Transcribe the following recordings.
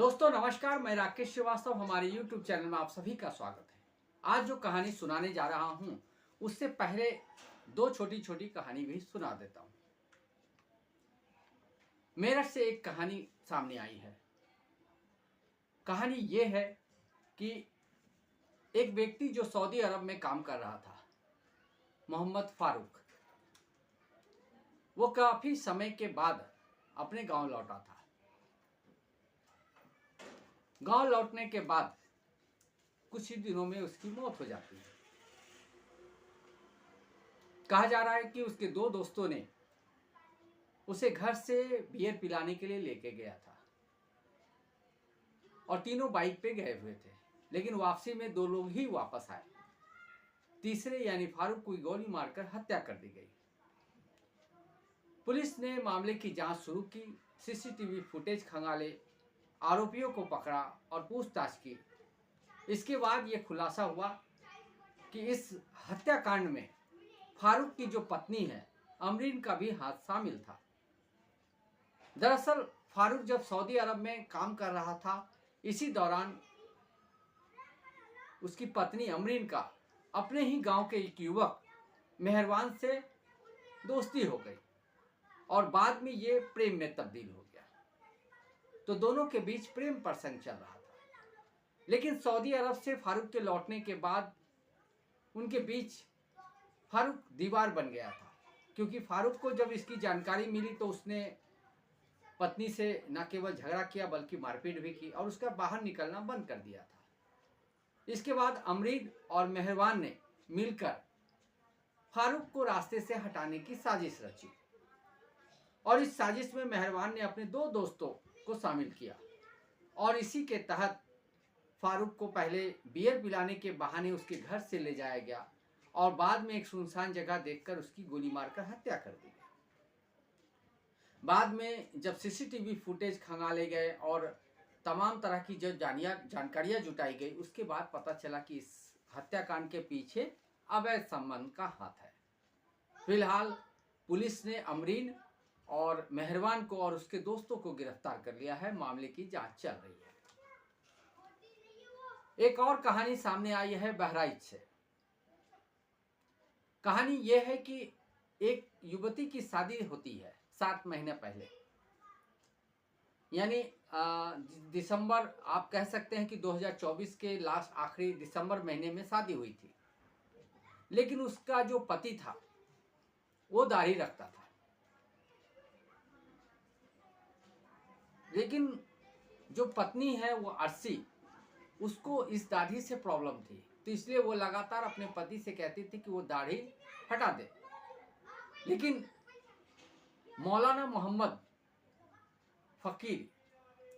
दोस्तों नमस्कार, मैं राकेश श्रीवास्तव हमारे YouTube चैनल में आप सभी का स्वागत है। आज जो कहानी सुनाने जा रहा हूं उससे पहले दो छोटी छोटी कहानी भी सुना देता हूं। मेरठ से एक कहानी सामने आई है। कहानी ये है कि एक व्यक्ति जो सऊदी अरब में काम कर रहा था, मोहम्मद फारूक, वो काफी समय के बाद अपने गांव लौटा था। गांव लौटने के बाद कुछ ही दिनों में उसकी मौत हो जाती है। कहा जा रहा है कि उसके दो दोस्तों ने उसे घर से बियर पिलाने के लिए लेके गया था और तीनों बाइक पे गए हुए थे, लेकिन वापसी में दो लोग ही वापस आए। तीसरे यानी फारूक को गोली मारकर हत्या कर दी गई। पुलिस ने मामले की जांच शुरू की, सीसीटीवी फुटेज खंगाले, आरोपियों को पकड़ा और पूछताछ की। इसके बाद यह खुलासा हुआ कि इस हत्याकांड में फारूक की जो पत्नी है अमरीन का भी हाथ शामिल था। दरअसल फारूक जब सऊदी अरब में काम कर रहा था, इसी दौरान उसकी पत्नी अमरीन का अपने ही गांव के एक युवक मेहरवान से दोस्ती हो गई और बाद में ये प्रेम में तब्दील हो गया। तो दोनों के बीच प्रेम प्रसंग चल रहा था। लेकिन सऊदी अरब से फारूक के लौटने के बाद उनके बीच फारूक दीवार बन गया था, क्योंकि फारूक को जब इसकी जानकारी मिली तो उसने पत्नी से न केवल झगड़ा किया बल्कि मारपीट भी की और उसका बाहर निकलना बंद कर दिया था। इसके बाद अमरीन और मेहरवान ने मिलकर फारूक को रास्ते से हटाने की साजिश रची और इस साजिश में मेहरवान ने अपने दो दोस्तों को शामिल किया और इसी के तहत फारूक को पहले बियर पिलाने के बहाने उसके घर से ले जाया गया और बाद में एक सुनसान जगह देखकर उसकी गोली मारकर हत्या कर दी गई। बाद में जब सीसीटीवी फुटेज खंगाले गए और तमाम तरह की जो जानकारियां जुटाई गई, उसके बाद पता चला कि इस हत्याकांड के पीछे अवैध संबंध का हाथ है। फिलहाल पुलिस ने अमरीन और मेहरवान को और उसके दोस्तों को गिरफ्तार कर लिया है। मामले की जांच चल रही है। एक और कहानी सामने आई है बहराइच से। कहानी यह है कि एक युवती की शादी होती है 7 महीने पहले, यानी दिसंबर, आप कह सकते हैं कि 2024 के लास्ट आखिरी दिसंबर महीने में शादी हुई थी। लेकिन उसका जो पति था वो दाढ़ी रखता था, लेकिन जो पत्नी है वो अर्शी, उसको इस दाढ़ी से प्रॉब्लम थी, तो इसलिए वो लगातार अपने पति से कहती थी कि वो दाढ़ी हटा दे। लेकिन मौलाना मोहम्मद फकीर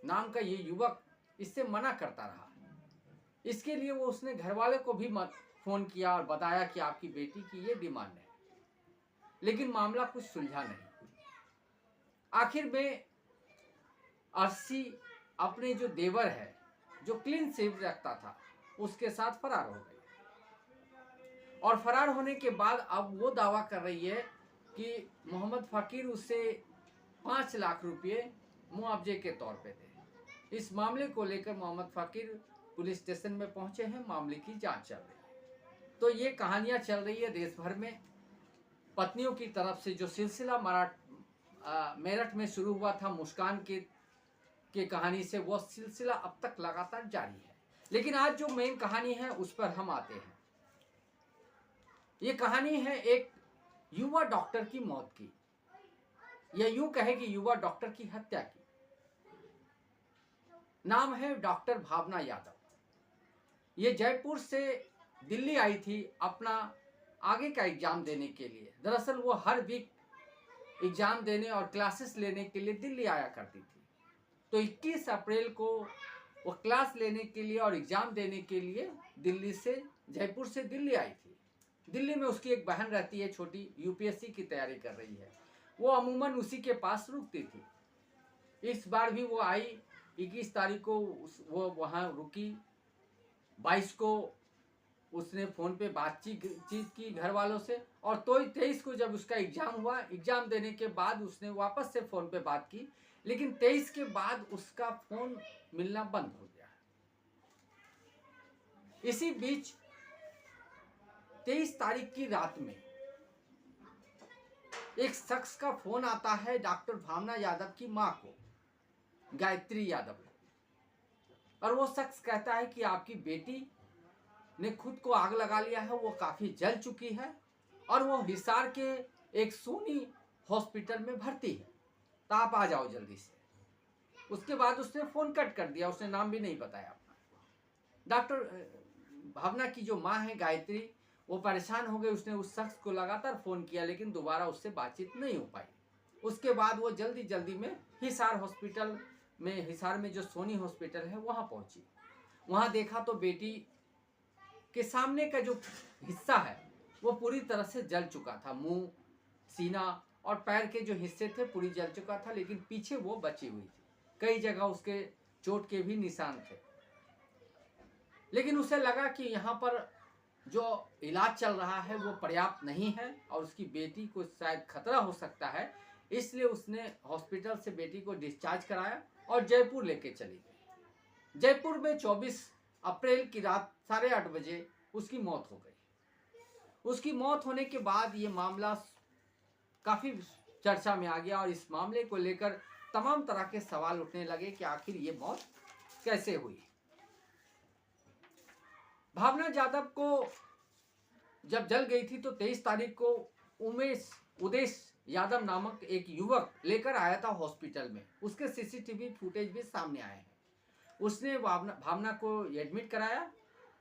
नाम का ये युवक इससे मना करता रहा। इसके लिए वो उसने घर वाले को भी फोन किया और बताया कि आपकी बेटी की ये डिमांड है, लेकिन मामला कुछ सुलझा नहीं। आखिर में अर्शी अपने जो देवर है, जो क्लीन शेव रखता था, उसके साथ फरार हो गई और फरार होने के बाद अब वो दावा कर रही है कि मोहम्मद फकीर उसे 5 लाख रुपये मुआवजे के तौर पे दे। इस मामले को लेकर मोहम्मद फकीर पुलिस स्टेशन में पहुंचे हैं। मामले की जांच चल रही है। तो ये कहानियां चल रही है देश भर में। पत्नियों की तरफ से जो सिलसिला मेरठ में शुरू हुआ था मुस्कान के कहानी से, वो सिलसिला अब तक लगातार जारी है। लेकिन आज जो मेन कहानी है उस पर हम आते हैं। ये कहानी है एक युवा डॉक्टर की मौत की, या यूं कहे कि युवा डॉक्टर की हत्या की। नाम है डॉक्टर भावना यादव। ये जयपुर से दिल्ली आई थी अपना आगे का एग्जाम देने के लिए। दरअसल वो हर वीक एग्जाम देने और क्लासेस लेने के लिए दिल्ली आया करती थी। तो 21 अप्रैल को वो क्लास लेने के लिए और एग्जाम देने के लिए जयपुर से दिल्ली आई थी। दिल्ली में उसकी एक बहन रहती है छोटी, यूपीएससी की तैयारी कर रही है। वो अमूमन उसी के पास रुकती थी। इस बार भी वो आई, 21 तारीख को वो वहाँ रुकी। 22 को उसने फ़ोन पे बातचीत की घर वालों से, और तो 23 को जब उसका एग्ज़ाम हुआ, एग्ज़ाम देने के बाद उसने वापस से फ़ोन पे बात की। लेकिन 23 के बाद उसका फोन मिलना बंद हो गया। इसी बीच 23 तारीख की रात में एक शख्स का फोन आता है डॉक्टर भावना यादव की मां को, गायत्री यादव को, और वो शख्स कहता है कि आपकी बेटी ने खुद को आग लगा लिया है, वो काफी जल चुकी है और वो हिसार के एक सोनी हॉस्पिटल में भर्ती है, तो आप आ जाओ जल्दी से। उसके बाद उसने फोन कट कर दिया, उसने नाम भी नहीं बताया अपना। डॉक्टर भावना की जो माँ है गायत्री, वो परेशान हो गई। उसने उस शख्स को लगातार फ़ोन किया लेकिन दोबारा उससे बातचीत नहीं हो पाई। उसके बाद वो जल्दी जल्दी में हिसार हॉस्पिटल में, हिसार में जो सोनी हॉस्पिटल है वहाँ पहुँची। वहाँ देखा तो बेटी के सामने का जो हिस्सा है वो पूरी तरह से जल चुका था। मुंह, सीना और पैर के जो हिस्से थे पूरी जल चुका था, लेकिन पीछे वो बची हुई थी। कई जगह उसके चोट के भी निशान थे। लेकिन उसे लगा कि यहाँ पर जो इलाज चल रहा है वो पर्याप्त नहीं है और उसकी बेटी को शायद खतरा हो सकता है, इसलिए उसने हॉस्पिटल से बेटी को डिस्चार्ज कराया और जयपुर लेके चली गई। जयपुर में 24 अप्रैल की रात 8:30 बजे उसकी मौत हो गई। उसकी मौत होने के बाद ये मामला काफ़ी चर्चा में आ गया और इस मामले को लेकर तमाम तरह के सवाल उठने लगे कि आखिर ये मौत कैसे हुई। भावना यादव को जब जल गई थी तो 23 तारीख को उदेश यादव नामक एक युवक लेकर आया था हॉस्पिटल में। उसके सीसीटीवी फुटेज भी सामने आए हैं। उसने भावना को एडमिट कराया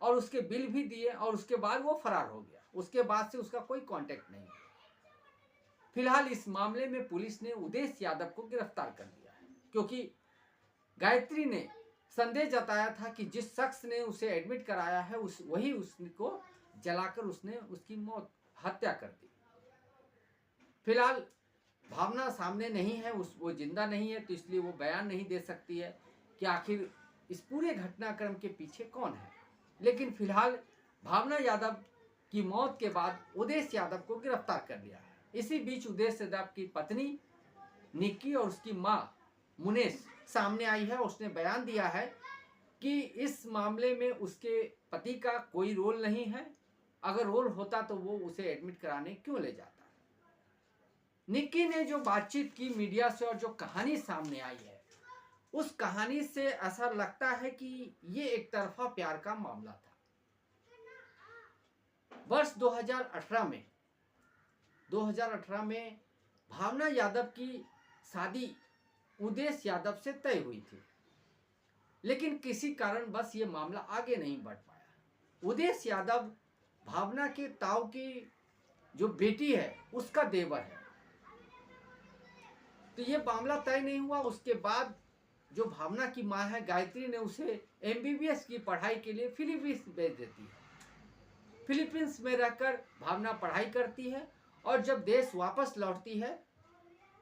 और उसके बिल भी दिए और उसके बाद वो फरार हो गया। उसके बाद से उसका कोई कांटेक्ट नहीं। फिलहाल इस मामले में पुलिस ने उदेश यादव को गिरफ्तार कर लिया है, क्योंकि गायत्री ने संदेह जताया था कि जिस शख्स ने उसे एडमिट कराया है वही उसको जलाकर उसने उसकी हत्या कर दी। फिलहाल भावना सामने नहीं है, वो जिंदा नहीं है, तो इसलिए वो बयान नहीं दे सकती है कि आखिर इस पूरे घटनाक्रम के पीछे कौन है। लेकिन फिलहाल भावना यादव की मौत के बाद उदेश यादव को गिरफ्तार कर लिया है। इसी बीच उदेश यादव की पत्नी निक्की और उसकी मां मुनेश सामने आई है। उसने बयान दिया है कि इस मामले में उसके पति का कोई रोल नहीं है। अगर रोल होता तो वो उसे एडमिट कराने क्यों ले जाता। निक्की ने जो बातचीत की मीडिया से और जो कहानी सामने आई है, उस कहानी से ऐसा लगता है कि ये एक तरफा प्यार का मामला था। वर्ष 2018 में भावना यादव की शादी उदेश यादव से तय हुई थी, लेकिन किसी कारण बस ये मामला आगे नहीं बढ़ पाया। उदेश यादव भावना के ताऊ की जो बेटी है उसका देवर है, तो ये मामला तय नहीं हुआ। उसके बाद जो भावना की मां है गायत्री ने उसे MBBS की पढ़ाई के लिए फिलीपींस भेज देती है। फिलीपींस में रहकर भावना पढ़ाई करती है और जब देश वापस लौटती है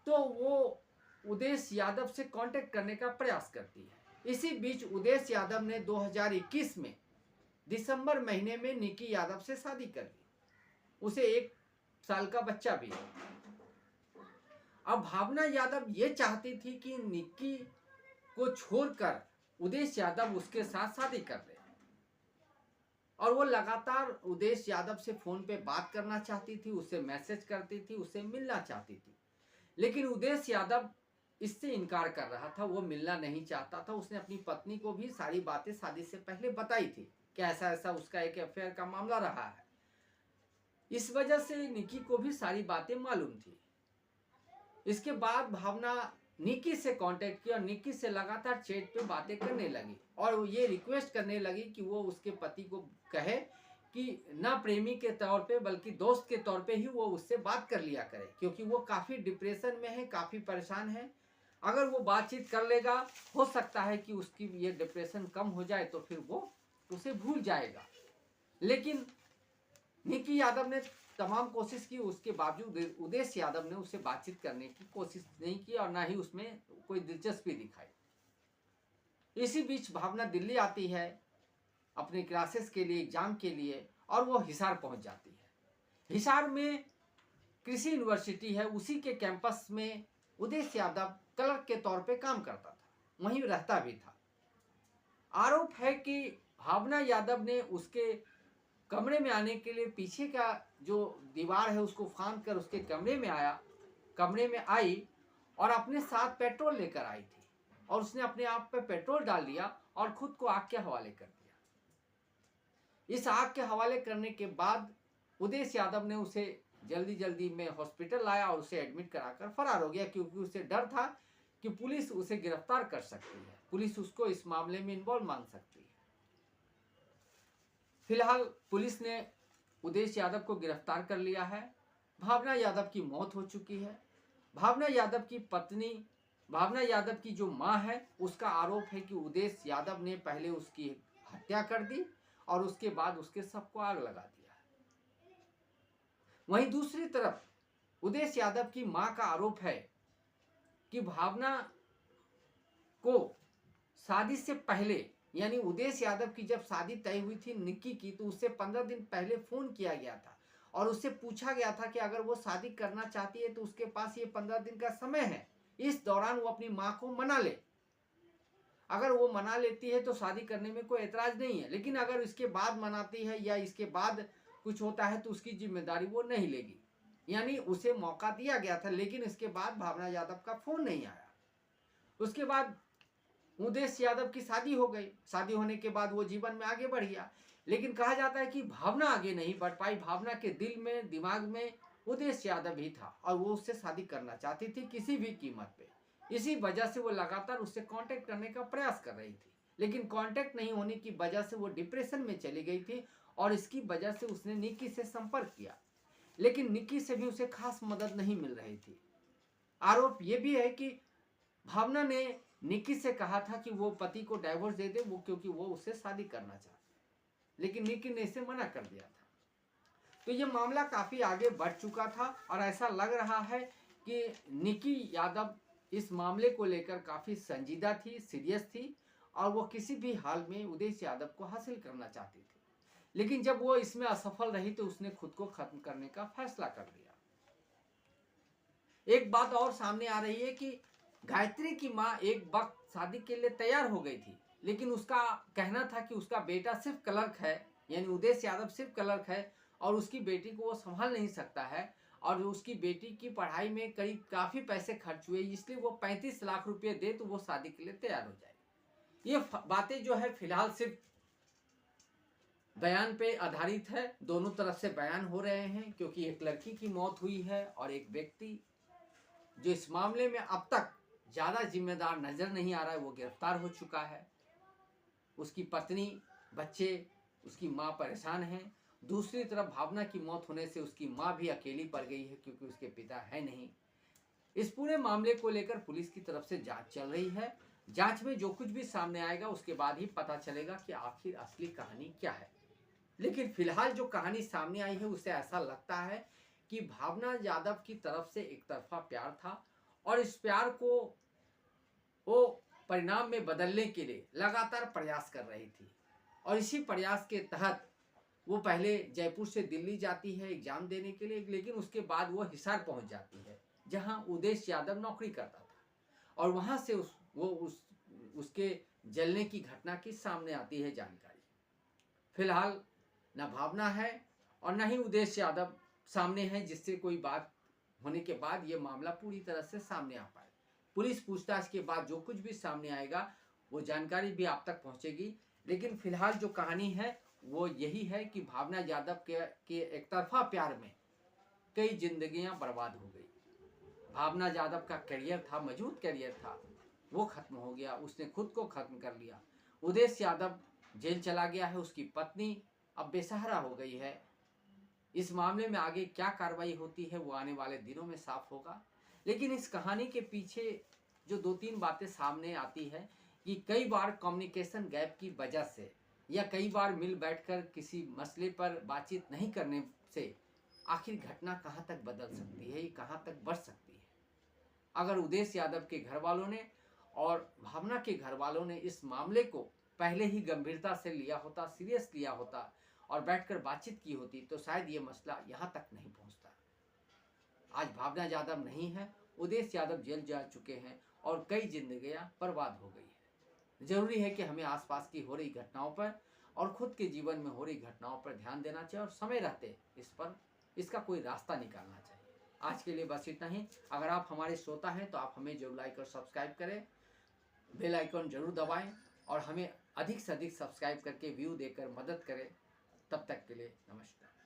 तो वो उदेश यादव से कांटेक्ट करने का प्रयास करती है। इसी बीच उदेश यादव ने 2021 में दिसंबर महीने में निक्की यादव से शादी कर ली। उसे 1 साल का बच्चा भी है। अब भावना यादव ये चाहती थी कि निक्की को छोड़कर उदेश यादव उसके साथ शादी कर ले, और वो लगातार उदेश यादव से फोन पे बात करना चाहती थी, उससे मैसेज करती थी, उससे मिलना चाहती थी। लेकिन उदेश यादव इससे इनकार कर रहा था, वो मिलना नहीं चाहता था। उसने अपनी पत्नी को भी सारी बातें शादी से पहले बताई थी कि ऐसा ऐसा उसका एक अफेयर का मामला रहा है। इस वजह से निक्की को भी सारी बातें मालूम थी। इसके बाद भावना निक्की से कांटेक्ट किया और निक्की से लगातार चैट पे बातें करने लगी और ये रिक्वेस्ट करने लगी कि वो उसके पति को कहे कि ना प्रेमी के तौर पे बल्कि दोस्त के तौर पे ही वो उससे बात कर लिया करे, क्योंकि वो काफ़ी डिप्रेशन में है, काफ़ी परेशान है। अगर वो बातचीत कर लेगा, हो सकता है कि उसकी ये डिप्रेशन कम हो जाए तो फिर वो उसे भूल जाएगा। लेकिन निक्की यादव ने तमाम कोशिश की, उसके बावजूद उदेश यादव ने उससे बातचीत करने की कोशिश नहीं की और ना ही उसमें कोई दिलचस्पी दिखाई। इसी बीच भावना दिल्ली आती है अपने क्लासेस के लिए, एग्जाम के लिए, और वो हिसार पहुंच जाती है। हिसार में कृषि यूनिवर्सिटी है, उसी के कैंपस में उदेश यादव क्लर्क के तौर पे काम करता था, वहीं रहता भी था। आरोप है कि भावना यादव ने उसके कमरे में आने के लिए पीछे का जो दीवार है उसको फांद कर उसके कमरे में आई और अपने साथ पेट्रोल लेकर आई थी और उसने अपने आप पे पेट्रोल डाल दिया और खुद को आग के हवाले कर दिया। इस आग के हवाले करने के बाद उदेश यादव ने उसे जल्दी जल्दी में हॉस्पिटल लाया और उसे एडमिट कराकर फरार हो गया, क्योंकि उसे डर था कि पुलिस उसे गिरफ्तार कर सकती है, पुलिस उसको इस मामले में इन्वॉल्व मान सकती है। फिलहाल पुलिस ने उदेश यादव को गिरफ्तार कर लिया है। भावना यादव की मौत हो चुकी है। भावना यादव की पत्नी, भावना यादव की जो मां है, उसका आरोप है कि उदेश यादव ने पहले उसकी हत्या कर दी और उसके बाद उसके शव को आग लगा दिया। वहीं दूसरी तरफ उदेश यादव की मां का आरोप है कि भावना को शादी से पहले, यानी उदेश यादव की जब शादी तय हुई थी निक्की की, तो उससे 15 दिन पहले फोन किया गया था और उससे पूछा गया था कि अगर वो शादी करना चाहती है तो उसके पास ये 15 दिन का समय है, इस दौरान वो अपनी मां को मना ले। अगर वो मना लेती है तो शादी करने में कोई एतराज नहीं है, लेकिन अगर इसके बाद मनाती है या इसके बाद कुछ होता है तो उसकी जिम्मेदारी वो नहीं लेगी। यानी उसे मौका दिया गया था, लेकिन इसके बाद भावना यादव का फोन नहीं आया। उसके बाद उदेश यादव की शादी हो गई। शादी होने के बाद वो जीवन में आगे बढ़ गया, लेकिन कहा जाता है कि भावना आगे नहीं बढ़ पाई। भावना के दिल में, दिमाग में उदेश यादव ही था और वो उससे शादी करना चाहती थी किसी भी कीमत पे। इसी वजह से वो लगातार उससे कांटेक्ट करने का प्रयास कर रही थी, लेकिन कांटेक्ट नहीं होने की वजह से वो डिप्रेशन में चली गई थी और इसकी वजह से उसने निक्की से संपर्क किया, लेकिन निक्की से भी उसे खास मदद नहीं मिल रही थी। आरोप ये भी है कि भावना ने निक्की से कहा था कि वो पति को डाइवोर्स दे दे, वो क्योंकि वो उससे शादी करना चाहती, लेकिन निक्की ने इसे मना कर दिया था। तो ये मामला काफी आगे बढ़ चुका था और ऐसा लग रहा है कि निक्की यादव इस मामले को लेकर काफी संजीदा थी, सीरियस थी और वो किसी भी हाल में उदेश यादव को हासिल करना चाहती थी, लेकिन जब वो इसमें असफल रही तो उसने खुद को खत्म करने का फैसला कर लिया। एक बात और सामने आ रही है कि गायत्री की मां एक वक्त शादी के लिए तैयार हो गई थी, लेकिन उसका कहना था कि उसका बेटा सिर्फ क्लर्क है, यानी उदेश यादव सिर्फ क्लर्क है और उसकी बेटी को वो संभाल नहीं सकता है और उसकी बेटी की पढ़ाई में करीब काफी पैसे खर्च हुए, इसलिए वो 35 लाख रुपए दे तो वो शादी के लिए तैयार हो जाए। ये बातें जो है फिलहाल सिर्फ बयान पे आधारित है, दोनों तरफ से बयान हो रहे हैं, क्योंकि एक लड़की की मौत हुई है और एक व्यक्ति जो इस मामले में अब तक ज्यादा जिम्मेदार नजर नहीं आ रहा है वो गिरफ्तार हो चुका है। उसकी पत्नी, बच्चे, उसकी मां परेशान हैं। दूसरी तरफ भावना की मौत होने से उसकी मां भी अकेली पड़ गई है, क्योंकि उसके पिता है नहीं। इस पूरे मामले को लेकर पुलिस की तरफ से जांच चल रही है। जांच में जो कुछ भी सामने आएगा उसके बाद ही पता चलेगा कि आखिर असली कहानी क्या है। लेकिन फिलहाल जो कहानी सामने आई है उससे ऐसा लगता है कि भावना यादव की तरफ से एक तरफा प्यार था और इस प्यार को वो परिणाम में बदलने के लिए लगातार प्रयास कर रही थी और इसी प्रयास के तहत वो पहले जयपुर से दिल्ली जाती है एग्जाम देने के लिए, लेकिन उसके बाद वो हिसार पहुंच जाती है जहां उदेश यादव नौकरी करता था और वहां से उसके जलने की घटना की सामने आती है जानकारी। फिलहाल न भावना है और न ही उदेश यादव सामने है, जिससे कोई बात होने के बाद ये मामला पूरी तरह से सामने आ पाए। पुलिस पूछताछ के बाद जो कुछ भी सामने आएगा वो जानकारी भी आप तक पहुंचेगी, लेकिन फिलहाल जो कहानी है वो यही है कि भावना यादव के एक तरफा प्यार में कई जिंदगियां बर्बाद हो गई। भावना यादव का करियर था, मजबूत करियर था, वो खत्म हो गया, उसने खुद को खत्म कर लिया। उदेश यादव जेल चला गया है, उसकी पत्नी अब बेसहारा हो गई है। इस मामले में आगे क्या कार्रवाई होती है वो आने वाले दिनों में साफ होगा, लेकिन इस कहानी के पीछे जो 2-3 बातें सामने आती है कि कई बार कम्युनिकेशन गैप की वजह से या कई बार मिल बैठकर किसी मसले पर बातचीत नहीं करने से आखिर घटना कहां तक बदल सकती है, ये कहां तक बढ़ सकती है। अगर उदेश यादव के घर वालों ने और भावना के घर वालों ने इस मामले को पहले ही गंभीरता से लिया होता, सीरियस लिया होता और बैठकर बातचीत की होती तो शायद ये मसला यहाँ तक नहीं पहुँचता। आज भावना यादव नहीं है, उदेश यादव जेल जा चुके हैं और कई जिंदगियां बर्बाद हो गई है। जरूरी है कि हमें आसपास की हो रही घटनाओं पर और खुद के जीवन में हो रही घटनाओं पर ध्यान देना चाहिए और समय रहते इसका कोई रास्ता निकालना चाहिए। आज के लिए बस इतना ही। अगर आप हमारे श्रोता हैं तो आप हमें जरूर लाइक और सब्सक्राइब करें, बेल आइकन जरूर दबाएं और हमें अधिक से अधिक सब्सक्राइब करके व्यू देकर मदद करें। तब तक के लिए नमस्कार।